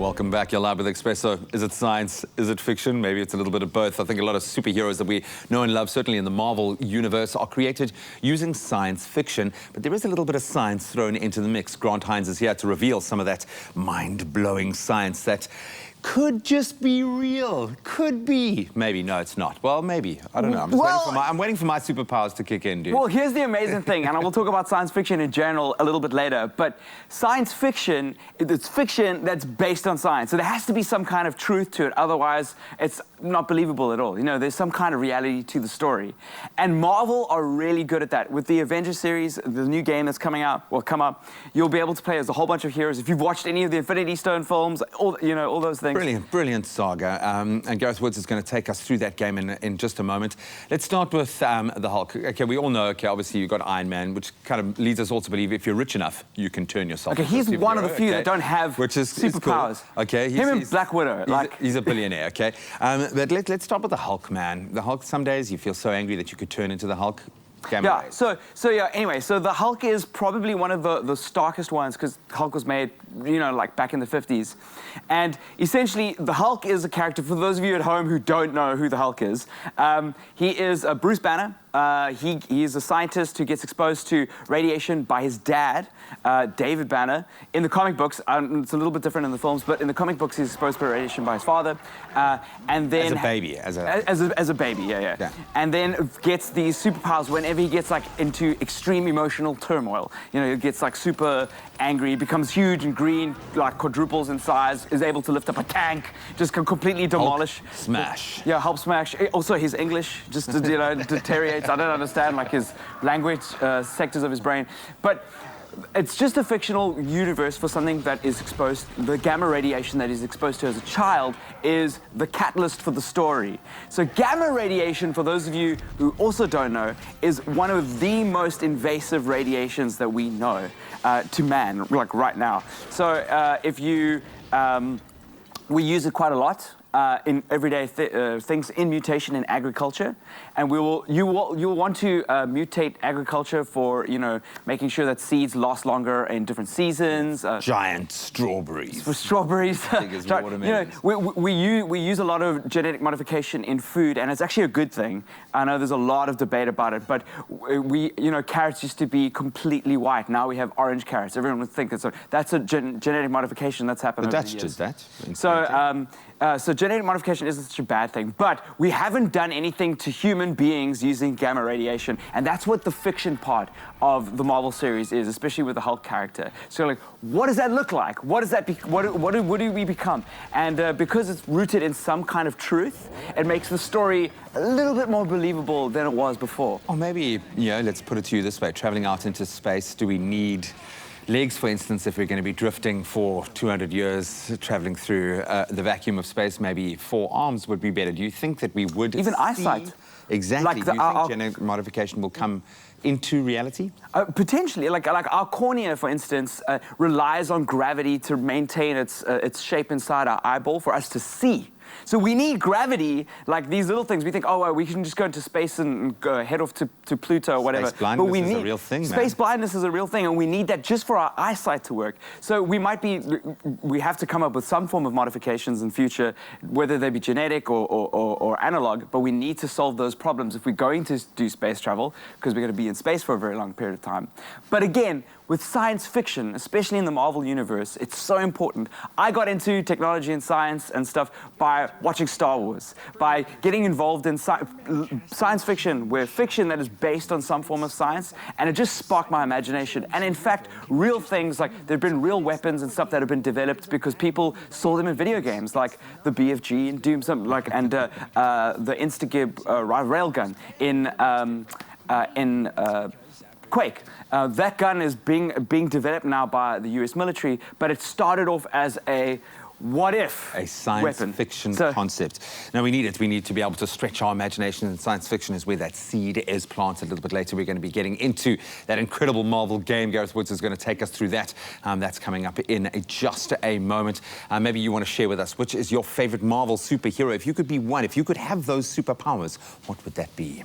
Welcome back. You're live with Expresso. Is it science? Is it fiction? Maybe it's a little bit of both. I think a lot of superheroes that we know and love, certainly in the Marvel universe, are created using science fiction. But there is a little bit of science thrown into the mix. Grant Hines is here to reveal some of that mind-blowing science that could just be real. Could be. Maybe. No, it's not. Well, maybe. I don't know. I'm waiting for my superpowers to kick in, dude. Well, here's the amazing thing, and I will talk about science fiction in general a little bit later, but science fiction, it's fiction that's based on science. So there has to be some kind of truth to it. Otherwise, it's not believable at all. You know, there's some kind of reality to the story. And Marvel are really good at that. With the Avengers series, the new game that's coming out, will come up, you'll be able to play as a whole bunch of heroes. If you've watched any of the Infinity Stone films, all those things. Brilliant saga. And Gareth Woods is going to take us through that game in just a moment. Let's start with the Hulk. Okay, we all know, okay, obviously you've got Iron Man, which kind of leads us all to believe if you're rich enough, you can turn yourself into a superhero. He's one of the few that don't have superpowers. Cool. Okay, him and Black Widow. He's a billionaire, okay? But let's start with the Hulk, man. The Hulk, some days you feel so angry that you could turn into the Hulk. Yeah, anyway, so the Hulk is probably one of the starkest ones because Hulk was made, like back in the 50s. And essentially, the Hulk is a character, for those of you at home who don't know who the Hulk is, he is Bruce Banner. He is a scientist who gets exposed to radiation by his dad, David Banner. In the comic books, it's a little bit different in the films, but in the comic books, he's exposed to radiation by his father. And then as a baby, as a baby, yeah. And then gets these superpowers whenever he gets into extreme emotional turmoil. He gets super angry, becomes huge and green, quadruples in size, is able to lift up a tank, just can completely demolish. Hulk smash. Yeah, Hulk smash. Also, his English just deteriorates. I don't understand his language sectors of his brain, but it's just a fictional universe for something that is exposed. The gamma radiation that he's exposed to as a child is the catalyst for the story. So gamma radiation, for those of you who also don't know, is one of the most invasive radiations that we know to man, right now. So we use it quite a lot. In everyday things, in mutation in agriculture, and you'll want to mutate agriculture for making sure that seeds last longer in different seasons. Giant strawberries. For strawberries, we use a lot of genetic modification in food, and it's actually a good thing. I know there's a lot of debate about it, but carrots used to be completely white. Now we have orange carrots. Everyone would think that's a genetic modification that's happened. The over Dutch the years. did that. So genetic modification isn't such a bad thing, but we haven't done anything to human beings using gamma radiation, and that's what the fiction part of the Marvel series is, especially with the Hulk character. So, what does that look like? What does that be? What do we become? And because it's rooted in some kind of truth, it makes the story a little bit more believable than it was before. Or maybe, let's put it to you this way: traveling out into space, do we need legs, for instance, if we're going to be drifting for 200 years, traveling through the vacuum of space? Maybe 4 arms would be better. Do you think that we would even eyesight? Exactly. Do you think genetic modification will come into reality? Potentially. Like our cornea, for instance, relies on gravity to maintain its shape inside our eyeball for us to see. So we need gravity, like these little things. We think, oh, well, we can just go into space and go head off to Pluto or whatever. Space blindness is a real thing, man. Space blindness is a real thing, and we need that just for our eyesight to work. So we have to come up with some form of modifications in future, whether they be genetic or analog, but we need to solve those problems if we're going to do space travel, because we're going to be in space for a very long period of time. But again, with science fiction, especially in the Marvel universe, it's so important. I got into technology and science and stuff by watching Star Wars, by getting involved in science fiction, where fiction that is based on some form of science, and it just sparked my imagination. And in fact, real things, there have been real weapons and stuff that have been developed because people saw them in video games, like the BFG and Doom, and the Instagib railgun in Quake. That gun is being developed now by the US military, but it started off as a what-if a science fiction concept. Now, we need it. We need to be able to stretch our imagination, and science fiction is where that seed is planted. A little bit later, we're going to be getting into that incredible Marvel game. Gareth Woods is going to take us through that. That's coming up in just a moment. Maybe you want to share with us, which is your favorite Marvel superhero? If you could be one, if you could have those superpowers, what would that be?